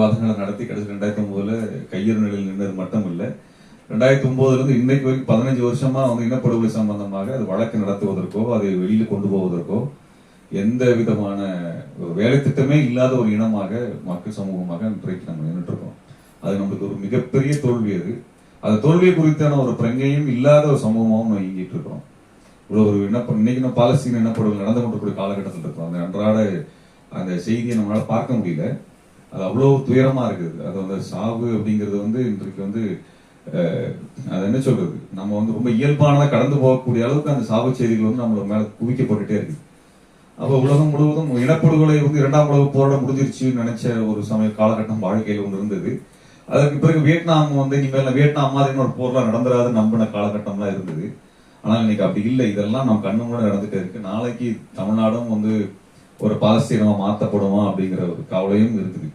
வாதங்களை நடத்தி கடைசி 2009 கையறு நிலையில் நின்றது மட்டும் இல்லை, 2009 இன்னைக்கு வரைக்கும் 15 வருஷமா இனப்படுகொலை சம்பந்தமாக அது வழக்கு நடத்துவதற்கோ அதை வெளியில கொண்டு போவதற்கோ எந்த விதமான வேலை திட்டமே இல்லாத ஒரு இனமாக மக்கள் சமூகமாக இன்றைக்கு நம்ம நின்றுட்டு இருக்கோம். அது நம்மளுக்கு ஒரு மிகப்பெரிய தோல்வி. அது தோல்வியை குறித்தான ஒரு பிரங்கையும் இல்லாத ஒரு சமூகமாகவும் நம்ம இயங்கிட்டு இருக்கிறோம். இவ்வளவு ஒரு இன்னைக்கு பாலஸ்தீன இனப்படுகொலை நடந்து கொண்டிருக்கிற காலகட்டத்தில் இருக்கோம். அந்த அன்றாட அந்த செய்தியை நம்மளால பார்க்க முடியல. அது அவ்வளவு துயரமா இருக்குது. அது சாவு அப்படிங்கிறது இன்றைக்கு அது என்ன சொல்றது, நம்ம ரொம்ப இயல்பானதா கடந்து போகக்கூடிய அளவுக்கு அந்த சாவு செய்திகள் நம்மள மேல குவிக்கப்பட்டுட்டே இருக்கு. அப்ப உலகம் முழுவதும் இனப்படுகொலை 2ஆம் உலக போராட முடிஞ்சிருச்சுன்னு நினைச்ச ஒரு சமய காலகட்டம் வாழ்க்கையில் இருந்தது. அதற்கு பிறகு வியட்நாம் இனிமேல் வியட்நாம் மாதிரி ஒரு போர்லாம் நடந்துராது நம்பின காலகட்டம்லாம் இருந்தது. ஆனால் இன்னைக்கு அப்படி இல்லை. இதெல்லாம் நம்ம கண்ணு கூட நடந்துட்டே இருக்கு. நாளைக்கு தமிழ்நாடும் ஒரு பாலஸ்தீனமா மாற்றப்படுமா அப்படிங்கிற ஒரு கவலையும் இருக்குது.